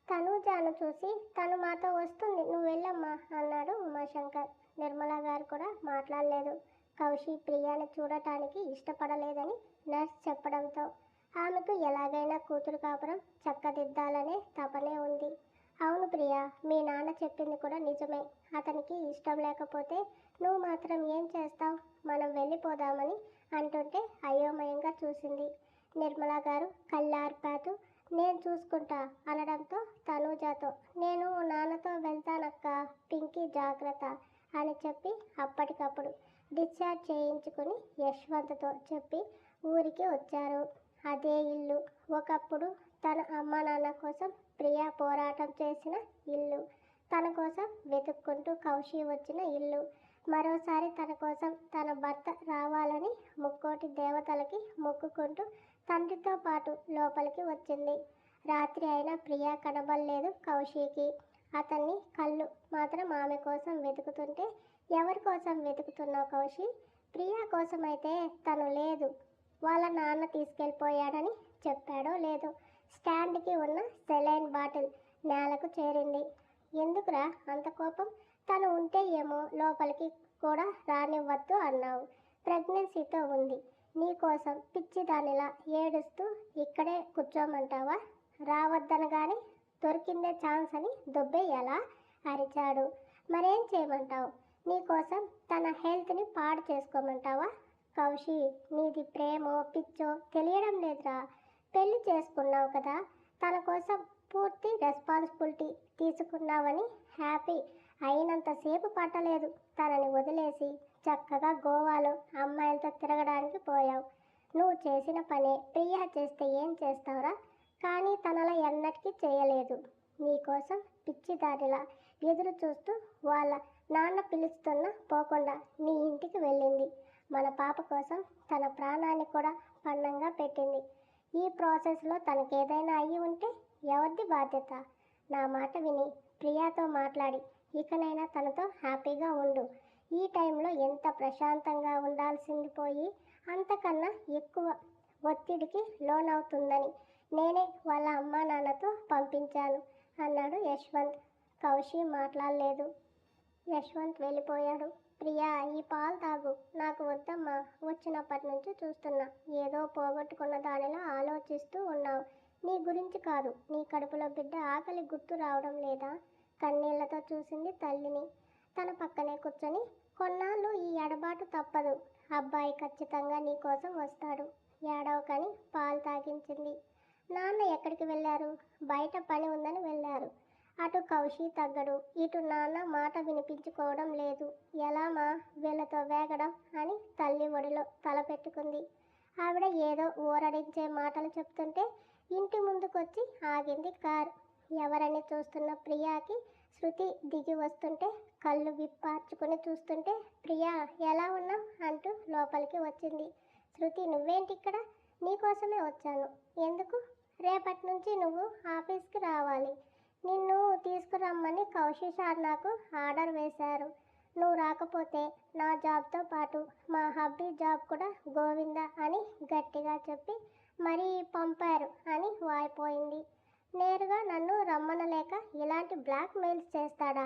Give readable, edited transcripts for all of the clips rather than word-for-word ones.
తనూజాను చూసి తను మాతో వస్తుంది, నువ్వు వెళ్ళమ్మా అన్నాడు ఉమాశంకర్. నిర్మల గారు కూడా మాట్లాడలేదు. కౌశి ప్రియాని చూడటానికి ఇష్టపడలేదని నర్స్ చెప్పడంతో ఆమెకు ఎలాగైనా కూతురు కాపురం చక్కదిద్దాలనే తపనే ఉంది. అవును ప్రియా, మీ నాన్న చెప్పింది కూడా నిజమే. అతనికి ఇష్టం లేకపోతే నువ్వు మాత్రం ఏం చేస్తావు? మనం వెళ్ళిపోదామని అంటుంటే అయోమయంగా చూసింది. నిర్మల గారు కళ్ళార్పాతూ నేను చూసుకుంటా అనడంతో తనూజాతో నేను నాన్నతో వెళ్తానక్క, పింకీ జాగ్రత్త అని చెప్పి అప్పటికప్పుడు డిశ్చార్జ్ చేయించుకుని యశ్వంత్తో చెప్పి ఊరికి వచ్చారు. అదే ఇల్లు, ఒకప్పుడు తన అమ్మ నాన్న కోసం ప్రియా పోరాటం చేసిన ఇల్లు, తన కోసం వెతుక్కుంటూ కౌశి వచ్చిన ఇల్లు, మరోసారి తన కోసం తన భర్త రావాలని ముక్కోటి దేవతలకి మొక్కుకుంటూ తండ్రితో పాటు లోపలికి వచ్చింది. రాత్రి అయినా ప్రియా కనబడలేదు కౌశికి. అతన్ని కళ్ళు మాత్రం ఆమె కోసం వెతుకుతుంటే ఎవరి కోసం వెతుకుతున్నావు కౌశి? ప్రియా కోసమైతే తను లేదు, వాళ్ళ నాన్న తీసుకెళ్ళిపోయాడని చెప్పాడో లేదో. స్టాండ్కి ఉన్న సెలైన్ బాటిల్ నేలకు చేరింది. ఎందుకురా అంత కోపం? తను ఉంటే ఏమో లోపలికి కూడా రానివ్వద్దు అన్నావు. ప్రెగ్నెన్సీతో ఉంది, నీకోసం పిచ్చిదానిలా ఏడుస్తూ ఇక్కడే కూర్చోమంటావా? రావద్దనగానే దొరికిందే ఛాన్స్ అని దొబ్బేయాలా? అరిచాడు. మరేం చేయమంటావు? నీకోసం తన హెల్త్ని పాడు చేసుకోమంటావా? కౌశి, నీది ప్రేమో పిచ్చో తెలియడం లేదురా. పెళ్లి చేసుకున్నావు కదా, తన కోసం పూర్తి రెస్పాన్సిబిలిటీ తీసుకున్నావని హ్యాపీ అయినంతసేపు పట్టలేదు తనని వదిలేసి చక్కగా గోవాలో అమ్మాయిలతో తిరగడానికి పోయావు. నువ్వు చేసిన పనే ప్రియా చేస్తే ఏం చేస్తావురా? కానీ తనలా ఎన్నటికీ చేయలేదు. నీకోసం పిచ్చిదారిలా ఎదురు చూస్తూ వాళ్ళ నాన్న పిలుస్తున్నా పోకుండా నీ ఇంటికి వెళ్ళింది. మన పాప కోసం తన ప్రాణాన్ని కూడా పణంగా పెట్టింది. ఈ ప్రాసెస్లో తనకేదైనా అయ్యి ఉంటే ఎవరిది బాధ్యత? నా మాట విని ప్రియాతో మాట్లాడి ఇకనైనా తనతో హ్యాపీగా ఉండు. ఈ టైంలో ఎంత ప్రశాంతంగా ఉండాల్సింది పోయి అంతకన్నా ఎక్కువ ఒత్తిడికి లోనవుతుందని నేనే వాళ్ళ అమ్మా నాన్నతో పంపించాను అన్నాడు యశ్వంత్. కౌశి మాట్లాడలేదు. యశ్వంత్ వెళ్ళిపోయాడు. ప్రియా, ఈ పాలు తాగు. నాకు వద్దమ్మా, వచ్చినప్పటి నుంచి చూస్తున్నా ఏదో పోగొట్టుకున్న దానిలో ఆలోచిస్తూ ఉన్నావు. నీ గురించి కాదు, నీ కడుపులో బిడ్డ ఆకలి గుర్తు రావడం లేదా? కన్నీళ్లతో చూసింది తల్లిని. తన పక్కనే కూర్చొని కొన్నాళ్ళు ఈ ఎడబాటు తప్పదు, అబ్బాయి ఖచ్చితంగా నీ కోసం వస్తాడు, ఏడవకని పాలు తాగించింది. నాన్న ఎక్కడికి వెళ్ళారు? బయట పని ఉందని వెళ్ళారు. అటు కౌశి తగ్గడు, ఇటు నాన్న మాట వినిపించుకోవడం లేదు. ఎలామా వీళ్ళతో వేగడం అని తల్లి ఒడిలో తల పెట్టుకుంది. ఆవిడ ఏదో ఊరడించే మాటలు చెప్తుంటే ఇంటి ముందుకొచ్చి ఆగింది కారు. ఎవరని చూస్తున్న ప్రియాకి శృతి దిగి వస్తుంటే కళ్ళు విప్పార్చుకుని చూస్తుంటే ప్రియా ఎలా ఉన్నావు అంటూ లోపలికి వచ్చింది. శృతి, నువ్వేంటి ఇక్కడ? నీకోసమే వచ్చాను. ఎందుకు? రేపటి నుంచి నువ్వు ఆఫీస్కి రావాలి. నిన్ను తీసుకురమ్మని కౌశి సార్ నాకు ఆర్డర్ వేశారు. నువ్వు రాకపోతే నా జాబ్తో పాటు మా హబ్బీ జాబ్ కూడా గోవిందా అని గట్టిగా చెప్పి మరీ పంపారు అని వాయిపోయింది. నేరుగా నన్ను రమ్మనలేక ఇలాంటి బ్లాక్ మెయిల్స్ చేస్తాడా?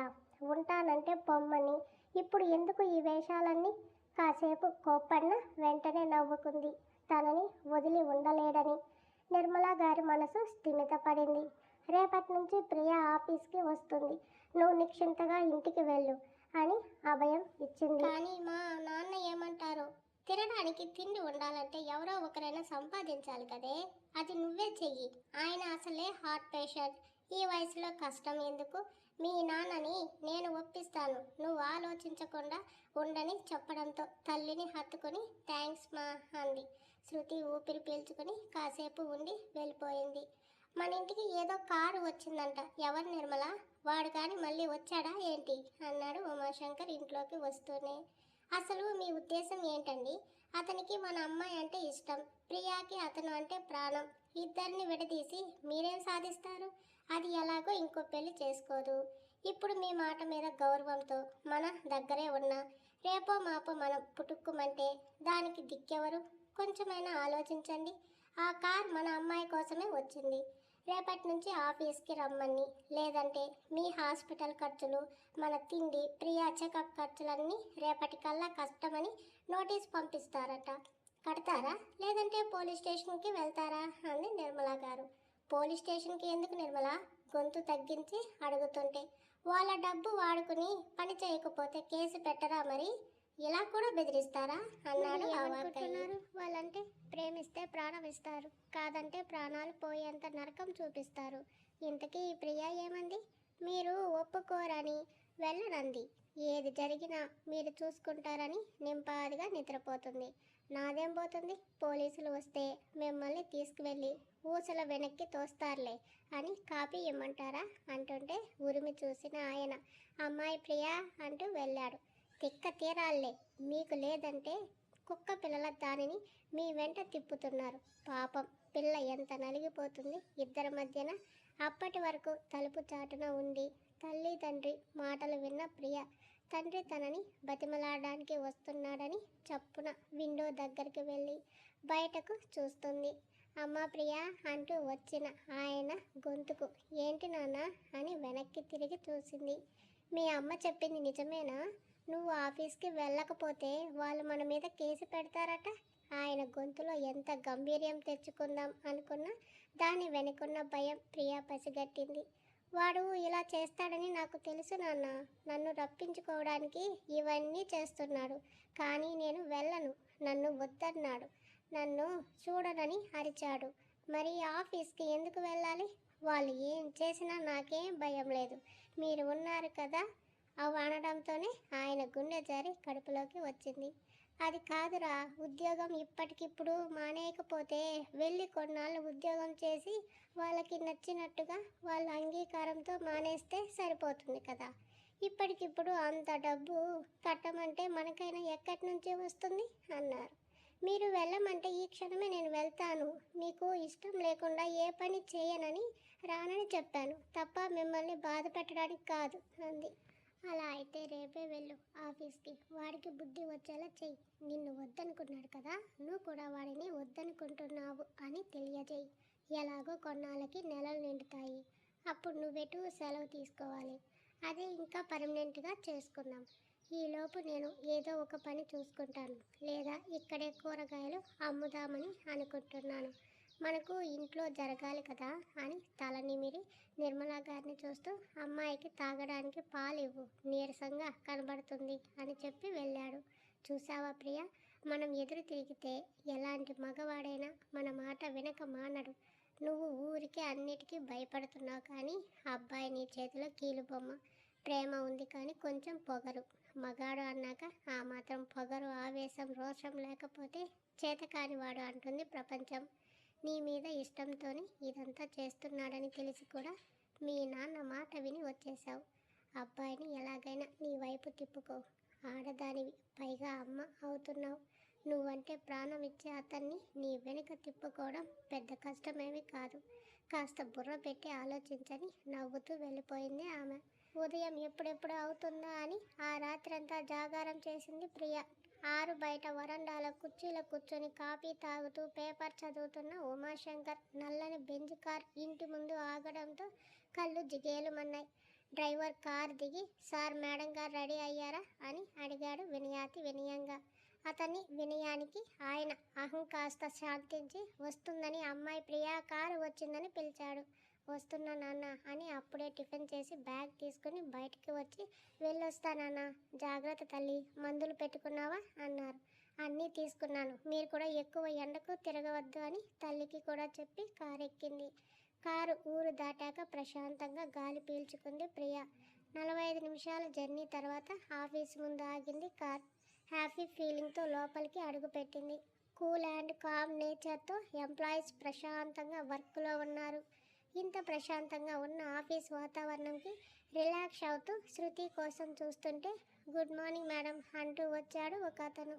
ఉంటానంటే పొమ్మని. ఇప్పుడు ఎందుకు ఈ వేషాలన్నీ? కాసేపు కోప్పడిన వెంటనే నవ్వుకుంది. తనని వదిలి ఉండలేడని. నిర్మల గారి మనసు స్థిమితపడింది. రేపటి నుంచి ప్రియా ఆఫీస్కి వస్తుంది, నువ్వు నిశ్చింతగా ఇంటికి వెళ్ళు అని అభయం ఇచ్చింది. కానీ మా నాన్న ఏమంటారో? తినడానికి తిండి ఉండాలంటే ఎవరో ఒకరైనా సంపాదించాలి కదే, అది నువ్వే చెయ్యి. ఆయన అసలే హార్ట్ పేషెంట్, ఈ వయసులో కష్టం ఎందుకు? మీ నాన్నని నేను ఒప్పిస్తాను, నువ్వు ఆలోచించకుండా ఉండని చెప్పడంతో తల్లిని హత్తుకొని థ్యాంక్స్ మా అంది. శృతి ఊపిరి పీల్చుకొని కాసేపు ఉండి వెళ్ళిపోయింది. మన ఇంటికి ఏదో కారు వచ్చిందంట, ఎవరు నిర్మల? వాడు కానీ మళ్ళీ వచ్చాడా ఏంటి అన్నాడు ఉమాశంకర్ ఇంట్లోకి వస్తూనే. అసలు మీ ఉద్దేశం ఏంటండి? అతనికి మన అమ్మాయి అంటే ఇష్టం, ప్రియాకి అతను అంటే ప్రాణం. ఇద్దరిని విడదీసి మీరేం సాధిస్తారు? అది ఎలాగో ఇంకో పెళ్లి చేసుకోదు. ఇప్పుడు మీ మాట మీద గౌరవంతో మన దగ్గరే ఉన్నా రేపో మాపో మనం పుట్టుక్కుమంటే దానికి దిక్కెవరు? కొంచెమైనా ఆలోచించండి. ఆ కార్ మన అమ్మాయి కోసమే వచ్చింది. రేపటి నుంచి ఆఫీస్కి రమ్మని, లేదంటే మీ హాస్పిటల్ ఖర్చులు, మన తిండి, ప్రియా చెకప్ ఖర్చులన్నీ రేపటికల్లా కష్టమని నోటీస్ పంపిస్తారట. కడతారా లేదంటే పోలీస్ స్టేషన్కి వెళ్తారా అంది నిర్మల గారు. పోలీస్ స్టేషన్కి ఎందుకు నిర్మల? గొంతు తగ్గించి అడుగుతుంటే. వాళ్ళ డబ్బు వాడుకుని పని చేయకపోతే కేసు పెట్టరా మరి? ఇలా కూడా బెదిరిస్తారా అన్నాడు. ఏమనుకుంటున్నారు? వాళ్ళంటే ప్రేమిస్తే ప్రాణం ఇస్తారు, కాదంటే ప్రాణాలు పోయేంత నరకం చూపిస్తారు. ఇంతకీ ఈ ప్రియా ఏమంది? మీరు ఒప్పుకోరని వెళ్ళనంది. ఏది జరిగినా మీరు చూసుకుంటారని నింపాదిగా నిద్రపోతుంది. నాదేం పోతుంది? పోలీసులు వస్తే మిమ్మల్ని తీసుకువెళ్ళి ఊసల వెనక్కి తోస్తారులే అని కాపీ ఇమ్మంటారా అంటుంటే ఉరిమి చూసిన ఆయన అమ్మాయి ప్రియా అంటూ వెళ్ళాడు. తిక్క తీరాలే, మీకు లేదంటే కుక్క పిల్లల దానిని మీ వెంట తిప్పుతున్నారు. పాపం పిల్ల ఎంత నలిగిపోతుంది ఇద్దరి మధ్యన. అప్పటి వరకు తలుపు చాటున ఉండి తల్లి తండ్రి మాటలు విన్న ప్రియ తండ్రి తనని బతిమలాడడానికి వస్తున్నాడని చప్పున విండో దగ్గరికి వెళ్ళి బయటకు చూస్తుంది. అమ్మ ప్రియా అంటూ వచ్చిన ఆయన గొంతుకు ఏంటి నాన్న అని వెనక్కి తిరిగి చూసింది. మీ అమ్మ చెప్పింది నిజమేనా? నువ్వు ఆఫీస్కి వెళ్ళకపోతే వాళ్ళు మన మీద కేసు పెడతారట. ఆయన గొంతులో ఎంత గంభీర్యం తెచ్చుకుందాం అనుకున్నా దాని వెనుకున్న భయం ప్రియా పసిగట్టింది. వాడు ఇలా చేస్తాడని నాకు తెలుసు నాన్న. నన్ను రప్పించుకోవడానికి ఇవన్నీ చేస్తున్నాడు. కానీ నేను వెళ్ళను. నన్ను వద్దన్నాడు. నన్ను చూడనని అరిచాడు. మరి ఆఫీస్కి ఎందుకు వెళ్ళాలి? వాళ్ళు ఏం చేసినా నాకేం భయం లేదు. మీరు ఉన్నారు కదా. అవి అనడంతోనే ఆయన గుండె జారి కడుపులోకి వచ్చింది. అది కాదురా, ఉద్యోగం ఇప్పటికిప్పుడు మానేయకపోతే వెళ్ళి కొన్నాళ్ళు ఉద్యోగం చేసి వాళ్ళకి నచ్చినట్టుగా వాళ్ళ అంగీకారంతో మానేస్తే సరిపోతుంది కదా. ఇప్పటికిప్పుడు అంత డబ్బు కట్టమంటే మనకైనా ఎక్కడి నుంచి వస్తుంది అన్నారు. మీరు వెళ్ళమంటే ఈ క్షణమే నేను వెళ్తాను. మీకు ఇష్టం లేకుండా ఏ పని చేయనని రానని చెప్పాను తప్ప మిమ్మల్ని బాధ పెట్టడానికి కాదు అంది. అలా అయితే రేపే వెళ్ళు ఆఫీస్కి. వాడికి బుద్ధి వచ్చేలా చెయ్యి. నిన్ను వద్దనుకున్నాడు కదా, నువ్వు కూడా వాడిని వద్దనుకుంటున్నావు అని తెలియజేయి. ఎలాగో కొన్నాళ్ళకి నెలలు నిండుతాయి. అప్పుడు నువ్వెటు సెలవు తీసుకోవాలి. అదే ఇంకా పర్మనెంట్గా చేసుకుందాం. ఈలోపు నేను ఏదో ఒక పని చూసుకుంటాను. లేదా ఇక్కడే కూరగాయలు అమ్ముదామని అనుకుంటున్నాను. మనకు ఇంట్లో జరగాలి కదా అని తల నిమిరి నిర్మలా గారిని చూస్తూ అమ్మాయికి తాగడానికి పాలు ఇవ్వు, నీరసంగా కనబడుతుంది అని చెప్పి వెళ్ళాడు. చూసావా ప్రియ, మనం ఎదురు తిరిగితే ఎలాంటి మగవాడైనా మన మాట వినక మానడు. నువ్వు ఊరికే అన్నిటికీ భయపడుతున్నావు కానీ అబ్బాయి నీ చేతిలో కీలుబొమ్మ. ప్రేమ ఉంది కానీ కొంచెం పొగరు. మగాడు అన్నాక ఆ మాత్రం పొగరు, ఆవేశం, రోషం లేకపోతే చేతకానివాడు అంటుంది ప్రపంచం. నీ మీద ఇష్టంతోనే ఇదంతా చేస్తున్నాడని తెలిసి కూడా మీ నాన్న మాట విని వచ్చేసావు. అబ్బాయిని ఎలాగైనా నీ వైపు తిప్పుకో. ఆడదానివి, పైగా అమ్మ అవుతున్నావు. నువ్వంటే ప్రాణం ఇచ్చే అతన్ని నీ వెనుక తిప్పుకోవడం పెద్ద కష్టమేమీ కాదు. కాస్త బుర్ర పెట్టి ఆలోచించని నవ్వుతూ వెళ్ళిపోయింది ఆమె. ఉదయం ఎప్పుడెప్పుడు అవుతుందా అని ఆ రాత్రంతా జాగారం చేసింది ప్రియ. 6 బయట వరండాలో కుర్చీలో కూర్చొని కాఫీ తాగుతూ పేపర్ చదువుతున్న ఉమాశంకర్ నల్లని బెంజ్ కార్ ఇంటి ముందు ఆగడంతో కళ్ళు జిగేలుమన్నాయి. డ్రైవర్ కార్ దిగి సార్ మేడం గారు రెడీ అయ్యారా అని అడిగాడు వినయంగా. అతని వినయానికి ఆయన అహం కాస్త శాంతించి వస్తుందని అమ్మాయి ప్రియా కారు వచ్చిందని పిలిచాడు. వస్తున్నా నాన్న అని అప్పుడే టిఫిన్ చేసి బ్యాగ్ తీసుకుని బయటికి వచ్చి వెళ్ళొస్తానన్నా. జాగ్రత్త తల్లి, మందులు పెట్టుకున్నావా అన్నారు. అన్నీ తీసుకున్నాను. మీరు కూడా ఎక్కువ ఎండకు తిరగవద్దు అని తల్లికి కూడా చెప్పి కారు ఎక్కింది. కారు ఊరు దాటాక ప్రశాంతంగా గాలి పీల్చుకుంది ప్రియ. 45 నిమిషాల జర్నీ తర్వాత ఆఫీస్ ముందు ఆగింది కార్. హ్యాపీ ఫీలింగ్తో లోపలికి అడుగుపెట్టింది. కూల్ అండ్ కామ్ నేచర్తో ఎంప్లాయీస్ ప్రశాంతంగా వర్క్లో ఉన్నారు. ఇంత ప్రశాంతంగా ఉన్న ఆఫీస్ వాతావరణంకి రిలాక్స్ అవుతూ శృతి కోసం చూస్తుంటే గుడ్ మార్నింగ్ మేడం అంటూ వచ్చాడు ఒక అతను.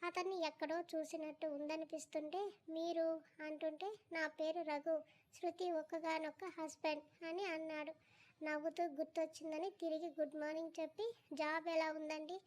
అతన్ని ఎక్కడో చూసినట్టు ఉందనిపిస్తుంటే మీరు అంటుంటే నా పేరు రఘు, శృతి ఒక్కగానొక్క హస్బెండ్ అని అన్నాడు. నవ్వుతూ గుర్తొచ్చిందని తిరిగి గుడ్ మార్నింగ్ చెప్పి జాబ్ ఎలా ఉందండి?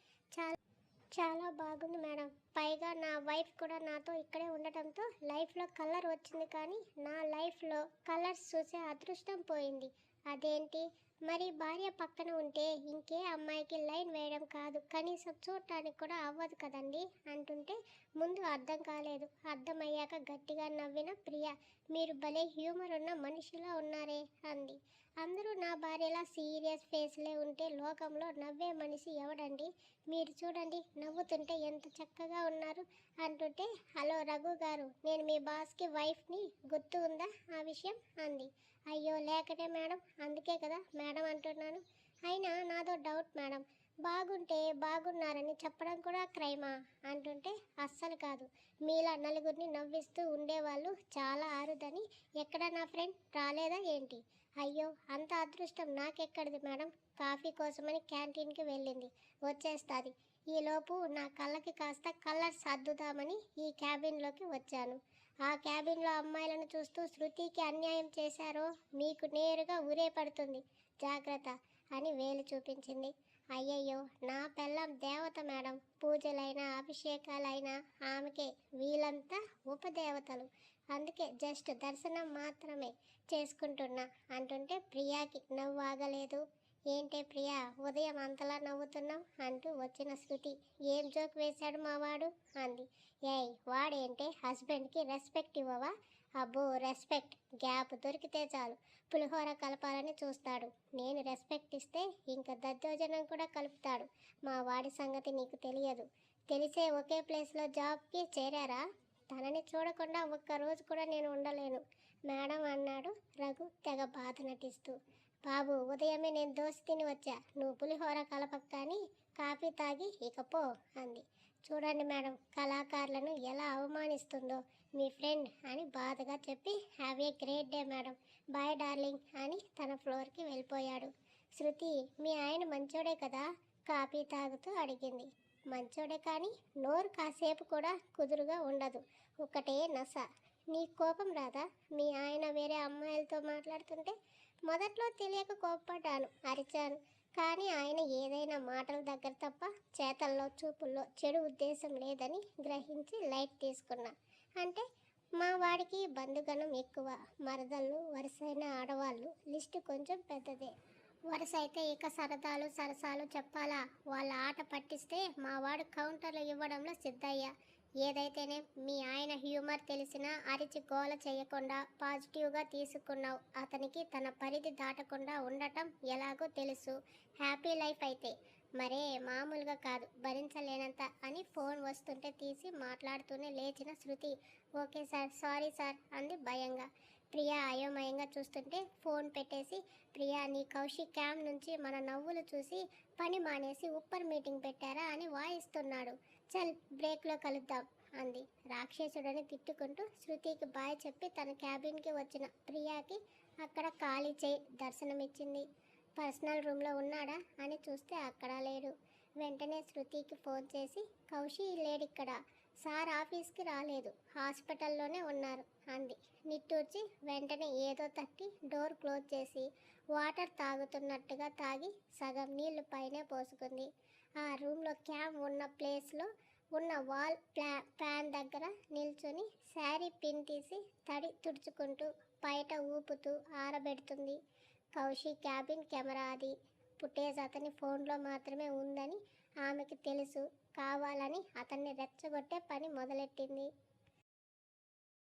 చాలా బాగుంది మేడం. పైగా నా వైఫ్ కూడా నాతో ఇక్కడే ఉండటంతో లైఫ్లో కలర్ వచ్చింది, కానీ నా లైఫ్లో కలర్స్ చూసే అదృష్టం పోయింది. అదేంటి? మరి భార్య పక్కన ఉంటే ఇంకే అమ్మాయికి లైన్ వేయడం కాదు, కనీసం చూడటానికి కూడా అవ్వదు కదండి అంటుంటే ముందు అర్థం కాలేదు. అర్థమయ్యాక గట్టిగా నవ్విన ప్రియ, మీరు భలే హ్యూమర్ ఉన్న మనిషిలా ఉన్నారే అంది. అందరూ నా భార్యలా సీరియస్ ఫేస్లే ఉంటే లోకంలో నవ్వే మనిషి ఎవడండి? మీరు చూడండి, నవ్వుతుంటే ఎంత చక్కగా ఉన్నారు అంటుంటే, హలో రఘు గారు, నేను మీ బాస్కి వైఫ్ని, గుర్తు ఉందా ఆ విషయం అంది. అయ్యో లేకనే మేడం, అందుకే కదా మేడం అంటున్నాను. అయినా నాదో డౌట్ మేడం, బాగుంటే బాగున్నారని చెప్పడం కూడా క్రైమా అంటుంటే, అస్సలు కాదు, మీలా నలుగురిని నవ్విస్తూ ఉండేవాళ్ళు చాలా అరుదని. ఎక్కడ నా ఫ్రెండ్ రాలేదా ఏంటి? అయ్యో అంత అదృష్టం నాకెక్కడిది మేడం, కాఫీ కోసమని క్యాంటీన్కి వెళ్ళింది, వచ్చేస్తుంది. ఈలోపు నా కళ్ళకి కాస్త కలర్స్ అద్దుదామని ఈ క్యాబిన్లోకి వచ్చాను. ఆ క్యాబిన్లో అమ్మాయిలను చూస్తూ శృతికి అన్యాయం చేశారో మీకు నేరుగా ఉరే పడుతుంది, జాగ్రత్త అని వేలు చూపించింది. అయ్యయ్యో, నా పెళ్ళం దేవత మేడం, పూజలైనా అభిషేకాలైనా ఆమెకే, వీళ్ళంతా ఉపదేవతలు, అందుకే జస్ట్ దర్శనం మాత్రమే చేసుకుంటున్నా అంటుంటే ప్రియాకి నవ్వు ఆగలేదు. ఏంటే ప్రియా, ఉదయం అంతలా నవ్వుతున్నావు అంటూ వచ్చిన శృతి, ఏం జోక్ వేశాడు మావాడు అంది. ఏయ్ వాడేంటే, హస్బెండ్కి రెస్పెక్ట్ ఇవ్వవా? అబ్బో రెస్పెక్ట్, గ్యాప్ దొరికితే చాలు పులిహోర కలపాలని చూస్తాడు. నేను రెస్పెక్ట్ ఇస్తే ఇంకా దద్దోజనం కూడా కలుపుతాడు. మా వాడి సంగతి నీకు తెలియదు. తెలిసే ఒకే ప్లేస్లో జాబ్కి చేరారా? తనని చూడకుండా ఒక్కరోజు కూడా నేను ఉండలేను మేడం అన్నాడు రఘు తెగ బాధ నటిస్తూ. బాబు, ఉదయమే నేను దోశ తిని వచ్చా, నువ్వు పులిహోర కలపక కానీ కాఫీ తాగి ఇకపో అంది. చూడండి మేడం, కళాకారులను ఎలా అవమానిస్తుందో మీ ఫ్రెండ్ అని బాధగా చెప్పి, have a great day madam, bye darling అని తన ఫ్లోర్కి వెళ్ళిపోయాడు. శృతి, మీ ఆయన మంచోడే కదా కాఫీ తాగుతూ అడిగింది. మంచోడే, కానీ నోరు కాసేపు కూడా కుదురుగా ఉండదు, ఒకటే నస. నీ కోపం రాదా మీ ఆయన వేరే అమ్మాయిలతో మాట్లాడుతుంటే? మొదట్లో తెలియక కోప్పడ్డాను, అరిచాను, కానీ ఆయన ఏదైనా మాటల దగ్గర తప్ప చేతల్లో చూపుల్లో చెడు ఉద్దేశం లేదని గ్రహించి లైట్ తీసుకున్నా. అంటే మా వాడికి బంధుగణం ఎక్కువ, మరదళ్ళు వరుసైన ఆడవాళ్ళు లిస్టు కొంచెం పెద్దదే. వరుస అయితే ఇక సరదాలు సరసాలు చెప్పాలా? వాళ్ళ ఆట పట్టిస్తే మా వాడు కౌంటర్లు ఇవ్వడంలో సిద్ధయ్య. ఏదైతేనే మీ ఆయన హ్యూమర్ తెలిసినా అరిచి గోల చేయకుండా పాజిటివ్గా తీసుకున్నావు. అతనికి తన పరిధి దాటకుండా ఉండటం ఎలాగో తెలుసు. హ్యాపీ లైఫ్ అయితే మరే మామూలుగా కాదు, భరించలేనంత అని ఫోన్ వస్తుంటే తీసి మాట్లాడుతూనే లేచిన శృతి, ఓకే సార్, సారీ సార్ అంది భయంగా. ప్రియా అయోమయంగా చూస్తుంటే ఫోన్ పెట్టేసి, ప్రియా నీ కౌశిక్ క్యాంప్ నుంచి మన నవ్వులు చూసి పని మానేసి ఉప్పర్ మీటింగ్ పెట్టారా అని వాయిస్తున్నాడు, చల్ బ్రేక్లో కలుద్దాం అంది. రాక్షసుడని తిట్టుకుంటూ శృతికి బాయ్ చెప్పి తన క్యాబిన్కి వచ్చిన ప్రియాకి అక్కడ ఖాళీ చేయి దర్శనమిచ్చింది. పర్సనల్ రూమ్లో ఉన్నాడా అని చూస్తే అక్కడా లేడు. వెంటనే శృతికి ఫోన్ చేసి, కౌశి లేడిక్కడ, సార్ ఆఫీస్కి రాలేదు, హాస్పిటల్లోనే ఉన్నారు అంది. నిట్టూర్చి వెంటనే ఏదో తట్టి డోర్ క్లోజ్ చేసి వాటర్ తాగుతున్నట్టుగా తాగి సగం నీళ్లు పైనే పోసుకుంది. ఆ రూమ్లో క్యామ్ ఉన్న ప్లేస్లో ఉన్న వాల్ ఫ్యాన్ దగ్గర నిల్చుని శారీ పిన్ తీసి తడి తుడుచుకుంటూ బయట ఊపుతూ ఆరబెడుతుంది. కౌశి క్యాబిన్ కెమెరా అది. ఫుటేజ్ అతని ఫోన్లో మాత్రమే ఉందని ఆమెకి తెలుసు. కావాలని అతన్ని రెచ్చగొట్టే పని మొదలెట్టింది.